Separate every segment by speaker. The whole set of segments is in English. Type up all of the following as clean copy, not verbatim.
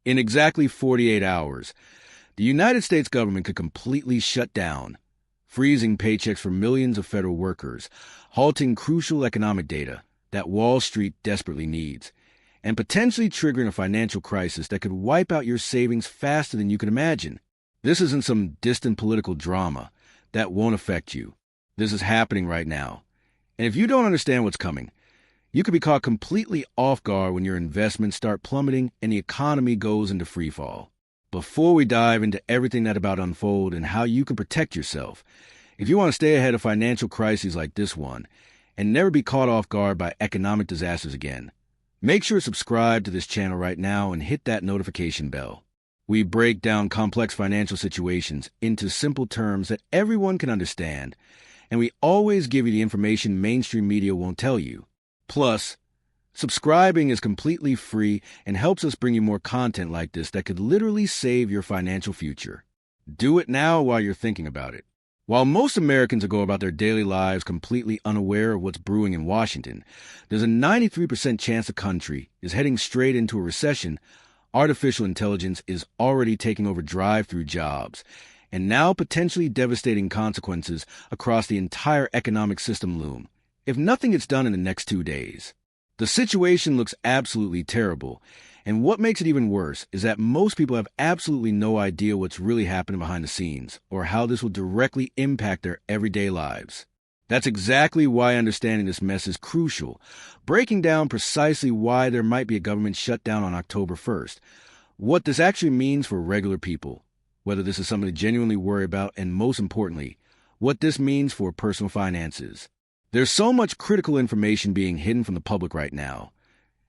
Speaker 1: In exactly 48 hours, the United States government could completely shut down, freezing paychecks for millions of federal workers, halting crucial economic data that Wall Street desperately needs, and potentially triggering a financial crisis that could wipe out your savings faster than you can imagine. This isn't some distant political drama that won't affect you. This is happening right now. And if you don't understand what's coming, you could be caught completely off guard when your investments start plummeting and the economy goes into freefall. Before we dive into everything that's about to unfold and how you can protect yourself, if you want to stay ahead of financial crises like this one and never be caught off guard by economic disasters again, make sure to subscribe to this channel right now and hit that notification bell. We break down complex financial situations into simple terms that everyone can understand, and we always give you the information mainstream media won't tell you. Plus, subscribing is completely free and helps us bring you more content like this that could literally save your financial future. Do it now while you're thinking about it. While most Americans go about their daily lives completely unaware of what's brewing in Washington, there's a 93% chance the country is heading straight into a recession. Artificial intelligence is already taking over drive-through jobs, and now potentially devastating consequences across the entire economic system loom, if nothing gets done in the next 2 days. The situation looks absolutely terrible, and what makes it even worse is that most people have absolutely no idea what's really happening behind the scenes or how this will directly impact their everyday lives. That's exactly why understanding this mess is crucial, breaking down precisely why there might be a government shutdown on October 1st, what this actually means for regular people, whether this is something to genuinely worry about, and most importantly, what this means for personal finances. There's so much critical information being hidden from the public right now,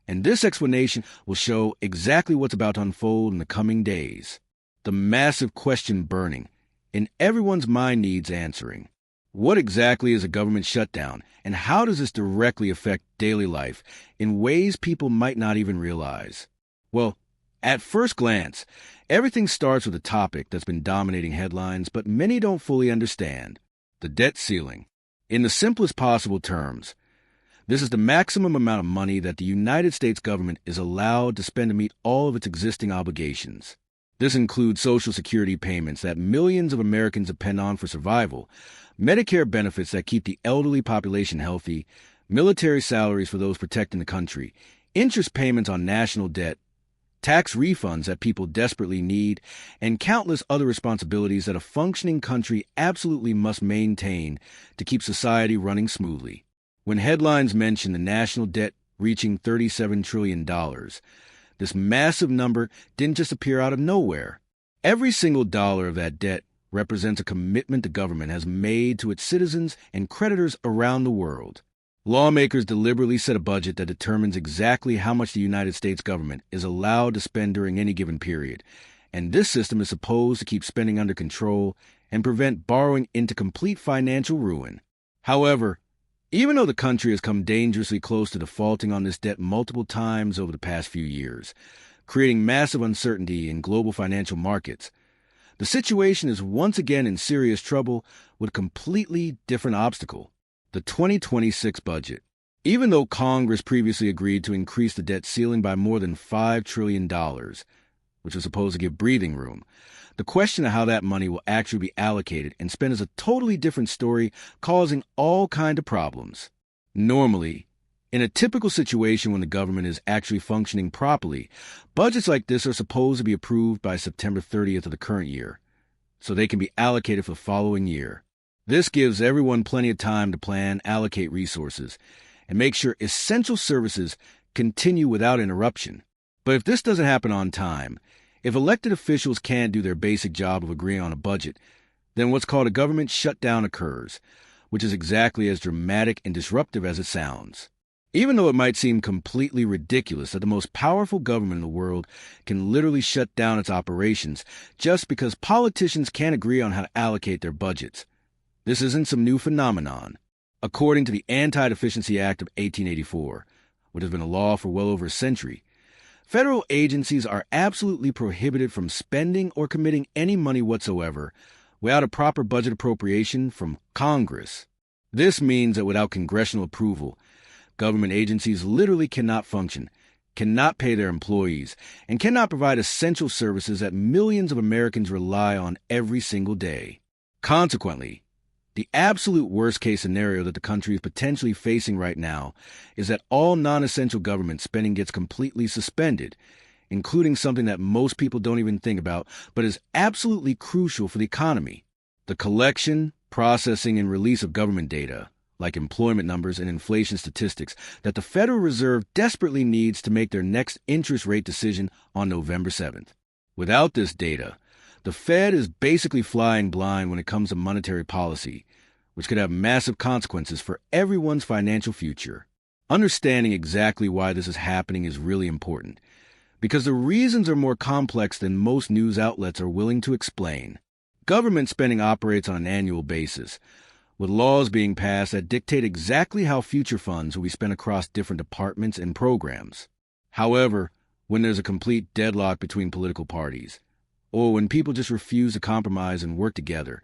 Speaker 1: and this explanation will show exactly what's about to unfold in the coming days. The massive question burning in everyone's mind needs answering. What exactly is a government shutdown, and how does this directly affect daily life in ways people might not even realize? Well, at first glance, everything starts with a topic that's been dominating headlines, but many don't fully understand: the debt ceiling. In the simplest possible terms, this is the maximum amount of money that the United States government is allowed to spend to meet all of its existing obligations. This includes Social Security payments that millions of Americans depend on for survival, Medicare benefits that keep the elderly population healthy, military salaries for those protecting the country, interest payments on national debt, tax refunds that people desperately need, and countless other responsibilities that a functioning country absolutely must maintain to keep society running smoothly. When headlines mention the national debt reaching $37 trillion, this massive number didn't just appear out of nowhere. Every single dollar of that debt represents a commitment the government has made to its citizens and creditors around the world. Lawmakers deliberately set a budget that determines exactly how much the United States government is allowed to spend during any given period, and this system is supposed to keep spending under control and prevent borrowing into complete financial ruin. However, even though the country has come dangerously close to defaulting on this debt multiple times over the past few years, creating massive uncertainty in global financial markets, the situation is once again in serious trouble with a completely different obstacle: the 2026 budget. Even though Congress previously agreed to increase the debt ceiling by more than $5 trillion, which was supposed to give breathing room, the question of how that money will actually be allocated and spent is a totally different story, causing all kinds of problems. Normally, in a typical situation when the government is actually functioning properly, budgets like this are supposed to be approved by September 30th of the current year, so they can be allocated for the following year. This gives everyone plenty of time to plan, allocate resources, and make sure essential services continue without interruption. But if this doesn't happen on time, if elected officials can't do their basic job of agreeing on a budget, then what's called a government shutdown occurs, which is exactly as dramatic and disruptive as it sounds. Even though it might seem completely ridiculous that the most powerful government in the world can literally shut down its operations just because politicians can't agree on how to allocate their budgets, this isn't some new phenomenon. According to the Anti-Deficiency Act of 1884, which has been a law for well over a century, federal agencies are absolutely prohibited from spending or committing any money whatsoever without a proper budget appropriation from Congress. This means that without congressional approval, government agencies literally cannot function, cannot pay their employees, and cannot provide essential services that millions of Americans rely on every single day. Consequently, the absolute worst-case scenario that the country is potentially facing right now is that all non-essential government spending gets completely suspended, including something that most people don't even think about, but is absolutely crucial for the economy: the collection, processing, and release of government data, like employment numbers and inflation statistics, that the Federal Reserve desperately needs to make their next interest rate decision on November 7th. Without this data, the Fed is basically flying blind when it comes to monetary policy, which could have massive consequences for everyone's financial future. Understanding exactly why this is happening is really important, because the reasons are more complex than most news outlets are willing to explain. Government spending operates on an annual basis, with laws being passed that dictate exactly how future funds will be spent across different departments and programs. However, when there's a complete deadlock between political parties, or when people just refuse to compromise and work together,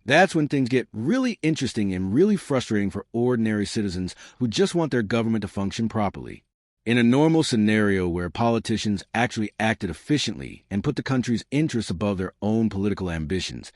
Speaker 1: that's when things get really interesting and really frustrating for ordinary citizens who just want their government to function properly. In a normal scenario where politicians actually acted efficiently and put the country's interests above their own political ambitions,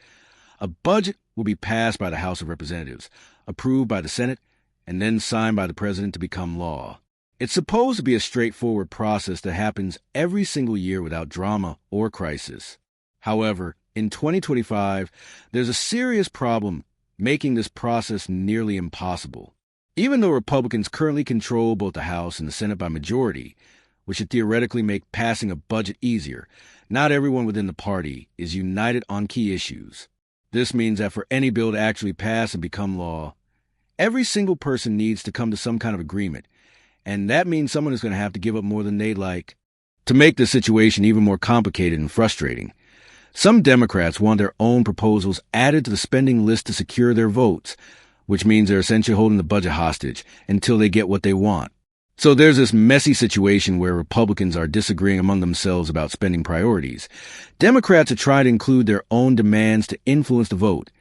Speaker 1: a budget will be passed by the House of Representatives, approved by the Senate, and then signed by the President to become law. It's supposed to be a straightforward process that happens every single year without drama or crisis. However, in 2025, there's a serious problem making this process nearly impossible. Even though Republicans currently control both the House and the Senate by majority, which should theoretically make passing a budget easier, not everyone within the party is united on key issues. This means that for any bill to actually pass and become law, every single person needs to come to some kind of agreement, and that means someone is going to have to give up more than they'd like. To make the situation even more complicated and frustrating, some Democrats want their own proposals added to the spending list to secure their votes, which means they're essentially holding the budget hostage until they get what they want. So there's this messy situation where Republicans are disagreeing among themselves about spending priorities. Democrats are trying to include their own demands to influence the vote,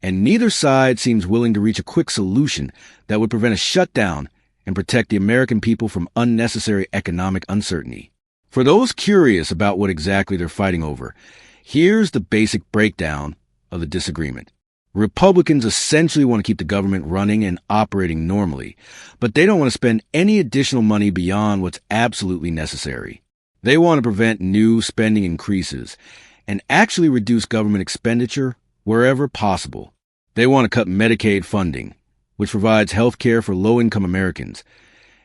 Speaker 1: and neither side seems willing to reach a quick solution that would prevent a shutdown and protect the American people from unnecessary economic uncertainty. For those curious about what exactly they're fighting over, here's the basic breakdown of the disagreement. Republicans essentially want to keep the government running and operating normally, but they don't want to spend any additional money beyond what's absolutely necessary. They want to prevent new spending increases and actually reduce government expenditure wherever possible. They want to cut Medicaid funding, which provides health care for low-income Americans,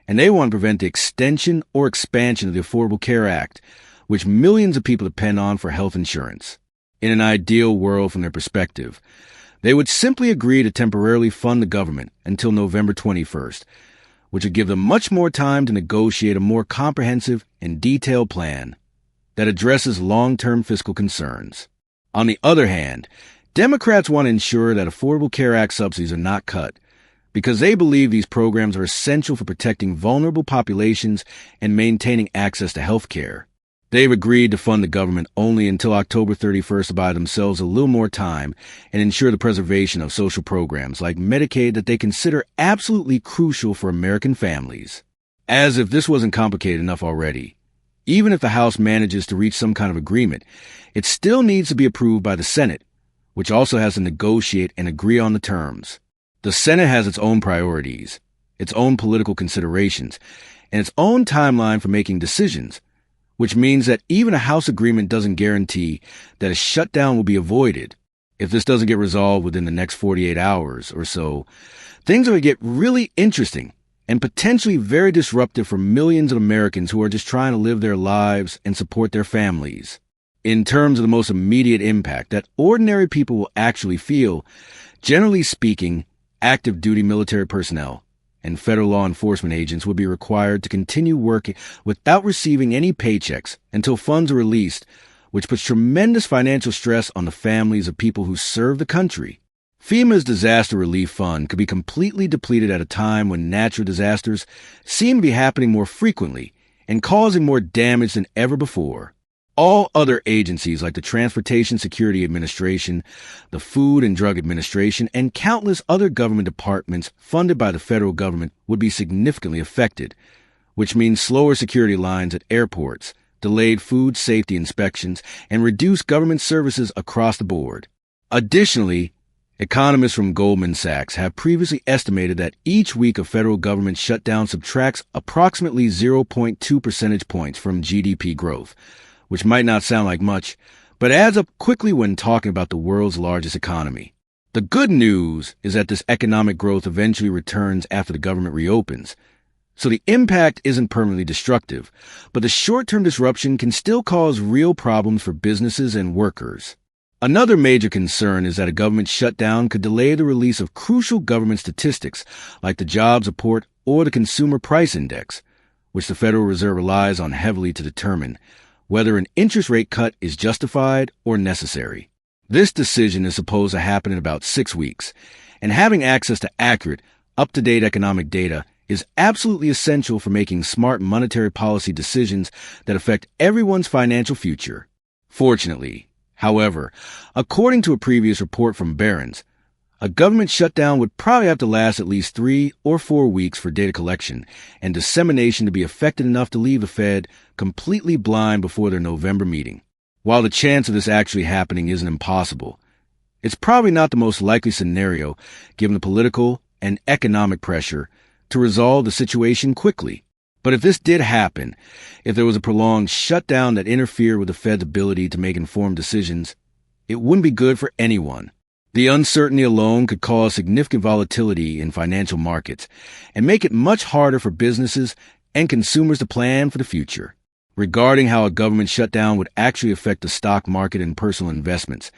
Speaker 1: and they want to prevent the extension or expansion of the Affordable Care Act, which millions of people depend on for health insurance. In an ideal world from their perspective, they would simply agree to temporarily fund the government until November 21st, which would give them much more time to negotiate a more comprehensive and detailed plan that addresses long-term fiscal concerns. On the other hand, Democrats want to ensure that Affordable Care Act subsidies are not cut because they believe these programs are essential for protecting vulnerable populations and maintaining access to health care. They've agreed to fund the government only until October 31st to buy themselves a little more time and ensure the preservation of social programs like Medicaid that they consider absolutely crucial for American families. As if this wasn't complicated enough already, even if the House manages to reach some kind of agreement, it still needs to be approved by the Senate, which also has to negotiate and agree on the terms. The Senate has its own priorities, its own political considerations, and its own timeline for making decisions, which means that even a House agreement doesn't guarantee that a shutdown will be avoided. If this doesn't get resolved within the next 48 hours or so, things are going to get really interesting and potentially very disruptive for millions of Americans who are just trying to live their lives and support their families. In terms of the most immediate impact that ordinary people will actually feel, generally speaking, active duty military personnel and federal law enforcement agents would be required to continue working without receiving any paychecks until funds are released, which puts tremendous financial stress on the families of people who serve the country. FEMA's disaster relief fund could be completely depleted at a time when natural disasters seem to be happening more frequently and causing more damage than ever before. All other agencies like the Transportation Security Administration, the Food and Drug Administration, and countless other government departments funded by the federal government would be significantly affected, which means slower security lines at airports, delayed food safety inspections, and reduced government services across the board. Additionally, economists from Goldman Sachs have previously estimated that each week of federal government shutdown subtracts approximately 0.2 percentage points from GDP growth, which might not sound like much, but adds up quickly when talking about the world's largest economy. The good news is that this economic growth eventually returns after the government reopens, so the impact isn't permanently destructive, but the short-term disruption can still cause real problems for businesses and workers. Another major concern is that a government shutdown could delay the release of crucial government statistics like the jobs report or the consumer price index, which the Federal Reserve relies on heavily to determine whether an interest rate cut is justified or necessary. This decision is supposed to happen in about 6 weeks, and having access to accurate, up-to-date economic data is absolutely essential for making smart monetary policy decisions that affect everyone's financial future. Fortunately, however, according to a previous report from Barron's, a government shutdown would probably have to last at least 3 or 4 weeks for data collection and dissemination to be effective enough to leave the Fed completely blind before their November meeting. While the chance of this actually happening isn't impossible, it's probably not the most likely scenario given the political and economic pressure to resolve the situation quickly. But if this did happen, if there was a prolonged shutdown that interfered with the Fed's ability to make informed decisions, it wouldn't be good for anyone. The uncertainty alone could cause significant volatility in financial markets and make it much harder for businesses and consumers to plan for the future. Regarding how a government shutdown would actually affect the stock market and personal investments,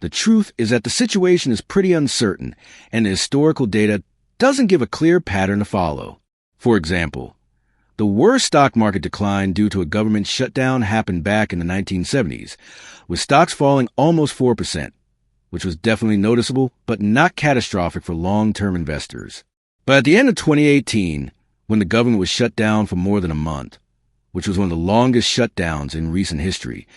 Speaker 1: the truth is that the situation is pretty uncertain and the historical data doesn't give a clear pattern to follow. For example, the worst stock market decline due to a government shutdown happened back in the 1970s, with stocks falling almost 4%, which was definitely noticeable but not catastrophic for long-term investors. But at the end of 2018, when the government was shut down for more than a month, which was one of the longest shutdowns in recent history,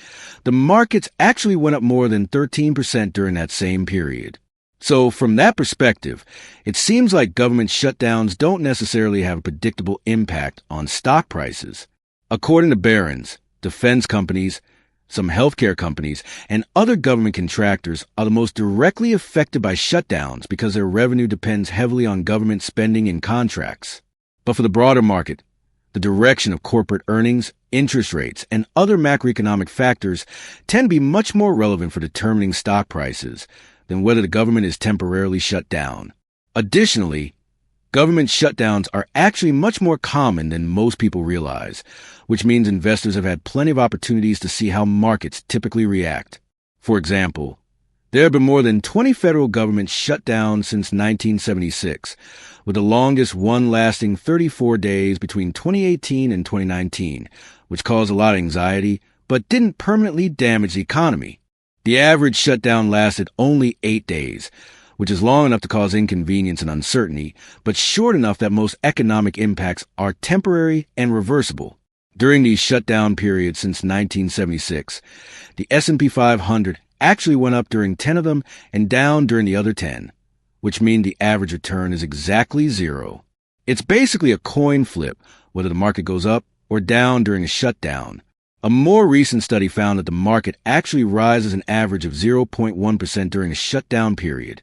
Speaker 1: the markets actually went up more than 13% during that same period. So from that perspective, it seems like government shutdowns don't necessarily have a predictable impact on stock prices. According to Barron's, defense companies, some healthcare companies, and other government contractors are the most directly affected by shutdowns because their revenue depends heavily on government spending and contracts. But for the broader market, the direction of corporate earnings, interest rates, and other macroeconomic factors tend to be much more relevant for determining stock prices than whether the government is temporarily shut down. Additionally, government shutdowns are actually much more common than most people realize, which means investors have had plenty of opportunities to see how markets typically react. For example, there have been more than 20 federal government shutdowns since 1976, with the longest one lasting 34 days between 2018 and 2019, which caused a lot of anxiety but didn't permanently damage the economy. The average shutdown lasted only 8 days, which is long enough to cause inconvenience and uncertainty, but short enough that most economic impacts are temporary and reversible. During these shutdown periods since 1976, the S&P 500 actually went up during 10 of them and down during the other 10, which means the average return is exactly 0. It's basically a coin flip whether the market goes up or down during a shutdown. A more recent study found that the market actually rises an average of 0.1% during a shutdown period,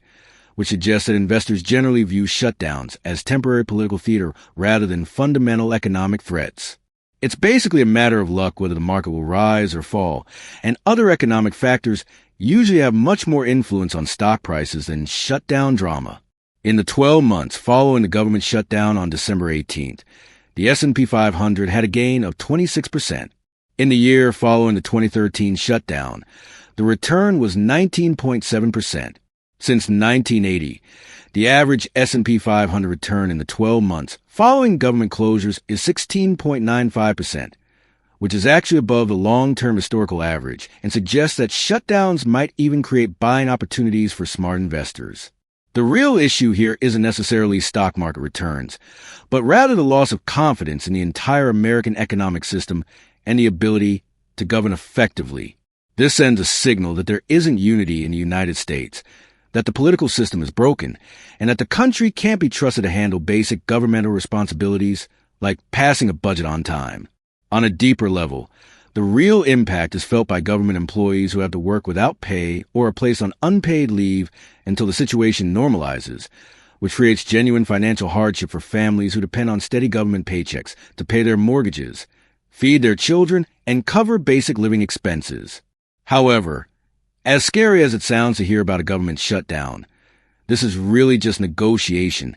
Speaker 1: which suggests that investors generally view shutdowns as temporary political theater rather than fundamental economic threats. It's basically a matter of luck whether the market will rise or fall, and other economic factors usually have much more influence on stock prices than shutdown drama. In the 12 months following the government shutdown on December 18th, the S&P 500 had a gain of 26%. In the year following the 2013 shutdown, the return was 19.7%. Since 1980, the average S&P 500 return in the 12 months following government closures is 16.95%, which is actually above the long-term historical average and suggests that shutdowns might even create buying opportunities for smart investors. The real issue here isn't necessarily stock market returns, but rather the loss of confidence in the entire American economic system and the ability to govern effectively. This sends a signal that there isn't unity in the United States, that the political system is broken, and that the country can't be trusted to handle basic governmental responsibilities like passing a budget on time. On a deeper level, the real impact is felt by government employees who have to work without pay or are placed on unpaid leave until the situation normalizes, which creates genuine financial hardship for families who depend on steady government paychecks to pay their mortgages, feed their children, and cover basic living expenses. However, as scary as it sounds to hear about a government shutdown, this is really just negotiation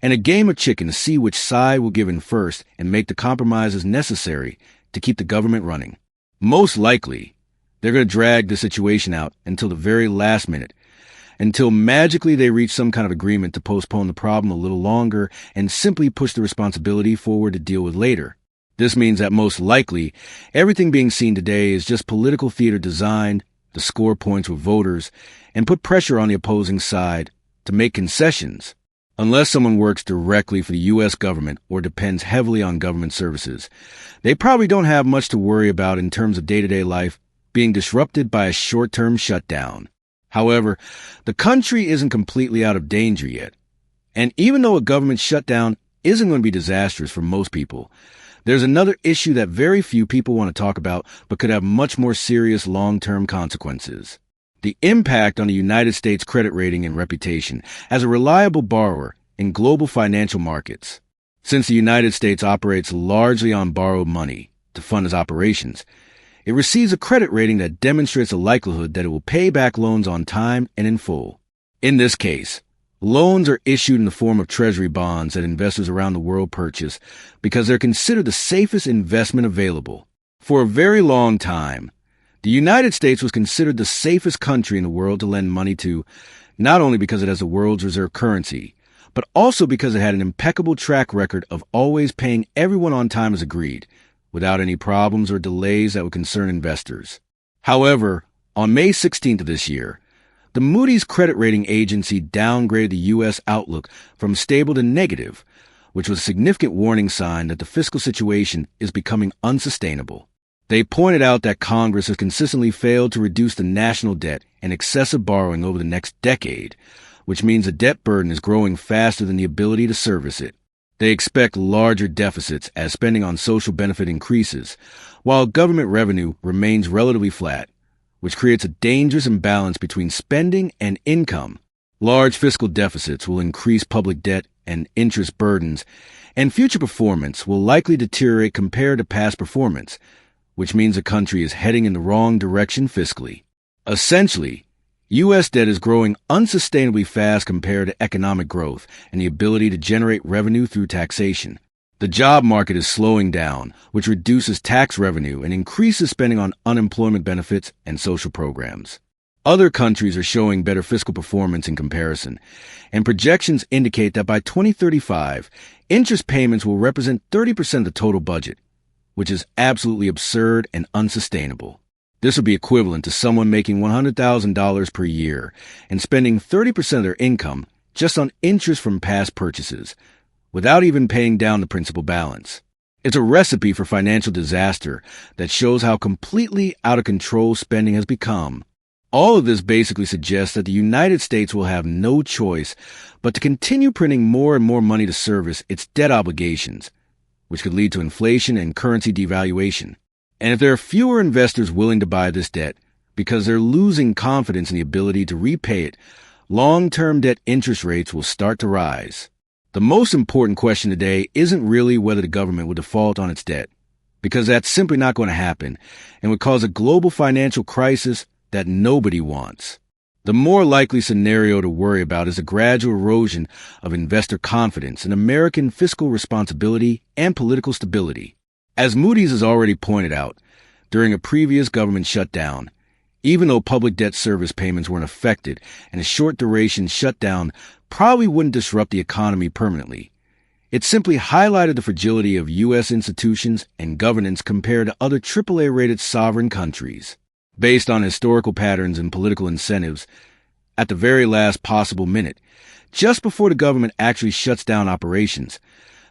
Speaker 1: and a game of chicken to see which side will give in first and make the compromises necessary to keep the government running. Most likely, they're going to drag the situation out until the very last minute, until magically they reach some kind of agreement to postpone the problem a little longer and simply push the responsibility forward to deal with later. This means that most likely, everything being seen today is just political theater designed to score points with voters and put pressure on the opposing side to make concessions. Unless someone works directly for the U.S. government or depends heavily on government services, they probably don't have much to worry about in terms of day-to-day life being disrupted by a short-term shutdown. However, the country isn't completely out of danger yet. And even though a government shutdown isn't going to be disastrous for most people, there's another issue that very few people want to talk about but could have much more serious long-term consequences. The impact on the United States credit rating and reputation as a reliable borrower in global financial markets. Since the United States operates largely on borrowed money to fund its operations, it receives a credit rating that demonstrates a likelihood that it will pay back loans on time and in full. In this case, loans are issued in the form of treasury bonds that investors around the world purchase because they're considered the safest investment available. For a very long time, the United States was considered the safest country in the world to lend money to, not only because it has the world's reserve currency, but also because it had an impeccable track record of always paying everyone on time as agreed, without any problems or delays that would concern investors. However, on May 16th of this year, the Moody's credit rating agency downgraded the U.S. outlook from stable to negative, which was a significant warning sign that the fiscal situation is becoming unsustainable. They pointed out that Congress has consistently failed to reduce the national debt and excessive borrowing over the next decade, which means the debt burden is growing faster than the ability to service it. They expect larger deficits as spending on social benefit increases, while government revenue remains relatively flat, which creates a dangerous imbalance between spending and income. Large fiscal deficits will increase public debt and interest burdens, and future performance will likely deteriorate compared to past performance, which means the country is heading in the wrong direction fiscally. Essentially, U.S. debt is growing unsustainably fast compared to economic growth and the ability to generate revenue through taxation. The job market is slowing down, which reduces tax revenue and increases spending on unemployment benefits and social programs. Other countries are showing better fiscal performance in comparison, and projections indicate that by 2035, interest payments will represent 30% of the total budget, which is absolutely absurd and unsustainable. This would be equivalent to someone making $100,000 per year and spending 30% of their income just on interest from past purchases, without even paying down the principal balance. It's a recipe for financial disaster that shows how completely out of control spending has become. All of this basically suggests that the United States will have no choice but to continue printing more and more money to service its debt obligations, which could lead to inflation and currency devaluation. And if there are fewer investors willing to buy this debt because they're losing confidence in the ability to repay it, long-term debt interest rates will start to rise. The most important question today isn't really whether the government will default on its debt, because that's simply not going to happen and would cause a global financial crisis that nobody wants. The more likely scenario to worry about is a gradual erosion of investor confidence in American fiscal responsibility and political stability. As Moody's has already pointed out, during a previous government shutdown, even though public debt service payments weren't affected and a short-duration shutdown probably wouldn't disrupt the economy permanently, it simply highlighted the fragility of U.S. institutions and governance compared to other AAA-rated sovereign countries. Based on historical patterns and political incentives, at the very last possible minute, just before the government actually shuts down operations,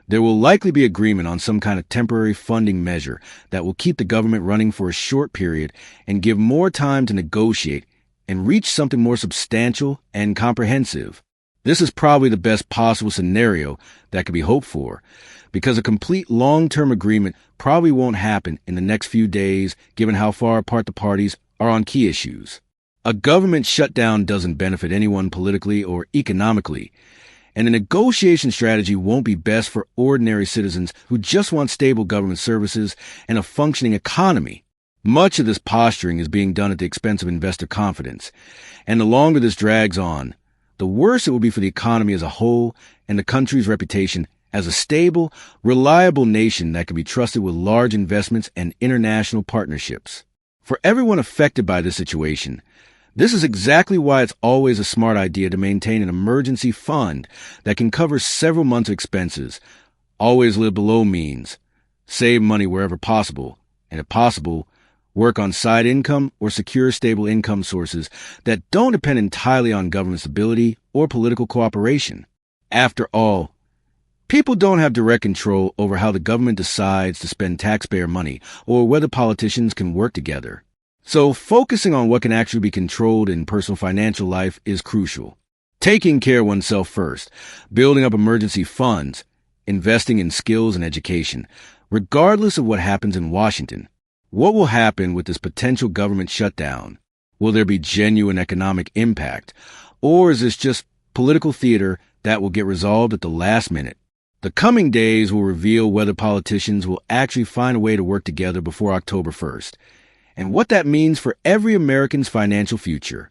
Speaker 1: there will likely be agreement on some kind of temporary funding measure that will keep the government running for a short period and give more time to negotiate and reach something more substantial and comprehensive. This is probably the best possible scenario that could be hoped for, because a complete long-term agreement probably won't happen in the next few days, given how far apart the parties are on key issues. A government shutdown doesn't benefit anyone politically or economically, and a negotiation strategy won't be best for ordinary citizens who just want stable government services and a functioning economy. Much of this posturing is being done at the expense of investor confidence, and the longer this drags on, the worse it will be for the economy as a whole and the country's reputation as a stable, reliable nation that can be trusted with large investments and international partnerships. For everyone affected by this situation, this is exactly why it's always a smart idea to maintain an emergency fund that can cover several months' of expenses, always live below means, save money wherever possible, and if possible, work on side income or secure stable income sources that don't depend entirely on government stability or political cooperation. After all, people don't have direct control over how the government decides to spend taxpayer money or whether politicians can work together. So focusing on what can actually be controlled in personal financial life is crucial. Taking care of oneself first, building up emergency funds, investing in skills and education, regardless of what happens in Washington. What will happen with this potential government shutdown? Will there be genuine economic impact? Or is this just political theater that will get resolved at the last minute? The coming days will reveal whether politicians will actually find a way to work together before October 1st, and what that means for every American's financial future.